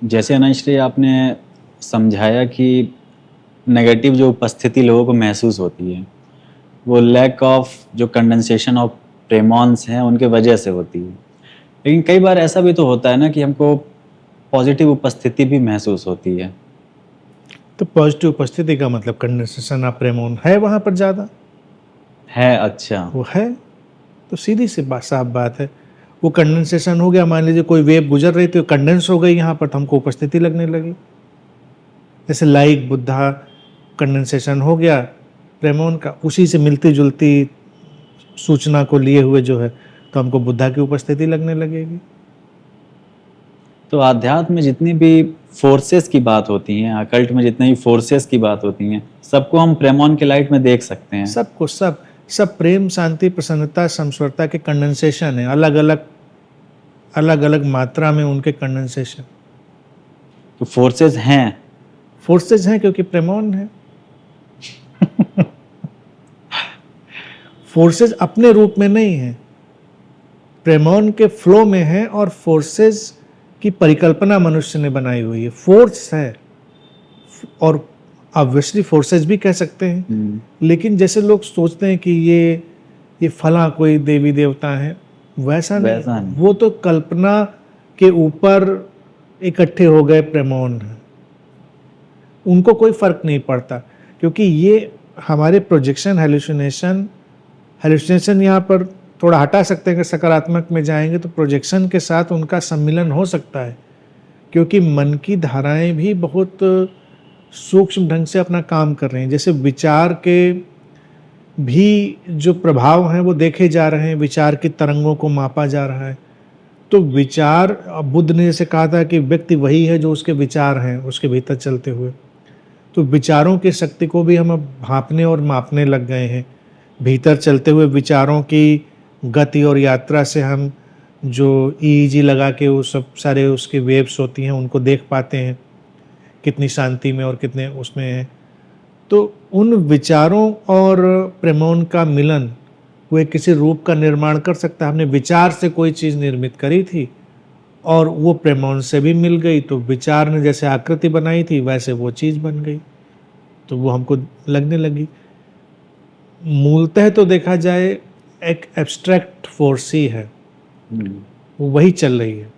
जैसे अनश्री आपने समझाया कि नेगेटिव जो उपस्थिति लोगों को महसूस होती है वो लैक ऑफ जो कंडेंसेशन ऑफ प्रेमॉन्स हैं उनके वजह से होती है, लेकिन कई बार ऐसा भी तो होता है ना कि हमको पॉजिटिव उपस्थिति भी महसूस होती है। तो पॉजिटिव उपस्थिति का मतलब कंडेंसेशन ऑफ प्रेमोन है वहाँ पर ज़्यादा, है, अच्छा। वो है। तो सीधी सी बात, साफ बात है। वो कंडेंसेशन हो गया, मान लीजिए कोई वेव गुजर रही थी, कंडेंस हो गई यहाँ पर, तो हमको उपस्थिति लगने लगी। जैसे लाइक बुद्धा, कंडेंसेशन हो गया प्रेमोन का, उसी से मिलती जुलती सूचना को लिए हुए जो है, तो हमको बुद्धा की उपस्थिति लगने लगेगी। तो आध्यात्म में जितनी भी फोर्सेस की बात होती हैं, अकल्ट में जितनी भी फोर्सेस की बात होती हैं, सबको हम प्रेमॉन के लाइट में देख सकते हैं। सबको सब प्रेम, शांति, प्रसन्नता, समस्वरता के कंडेंसेशन है, अलग अलग मात्रा में उनके कंडेंसेशन। तो फोर्सेस हैं। फोर्सेज हैं क्योंकि प्रेमोन है। फोर्सेज अपने रूप में नहीं है, प्रेमोन के फ्लो में है, और फोर्सेज की परिकल्पना मनुष्य ने बनाई हुई है। फोर्स है, और ऑब्वियसली फोर्सेज भी कह सकते हैं, लेकिन जैसे लोग सोचते हैं कि ये फला कोई देवी देवता है, वैसा नहीं। वो तो कल्पना के ऊपर इकट्ठे हो गए प्रेमोन है, उनको कोई फर्क नहीं पड़ता, क्योंकि ये हमारे प्रोजेक्शन, हेलुसिनेशन यहाँ पर थोड़ा हटा सकते हैं। अगर सकारात्मक में जाएंगे तो प्रोजेक्शन के साथ उनका सम्मिलन हो सकता है, क्योंकि मन की धाराएं भी बहुत सूक्ष्म ढंग से अपना काम कर रहे हैं। जैसे विचार के भी जो प्रभाव हैं वो देखे जा रहे हैं, विचार की तरंगों को मापा जा रहा है। तो विचार, बुद्ध ने जैसे कहा था कि व्यक्ति वही है जो उसके विचार हैं उसके भीतर चलते हुए, तो विचारों की शक्ति को भी हम अब भांपने और मापने लग गए हैं। भीतर चलते हुए विचारों की गति और यात्रा से हम जो ईईजी लगा के वो सब सारे उसके वेव्स होती हैं उनको देख पाते हैं, कितनी शांति में और कितने उसमें है। तो उन विचारों और प्रेमोन का मिलन वो एक किसी रूप का निर्माण कर सकता है। हमने विचार से कोई चीज़ निर्मित करी थी और वो प्रेमोन से भी मिल गई, तो विचार ने जैसे आकृति बनाई थी वैसे वो चीज़ बन गई, तो वो हमको लगने लगी। मूलतः तो देखा जाए एक एब्स्ट्रैक्ट फोर्स ही है, वो वही चल रही है।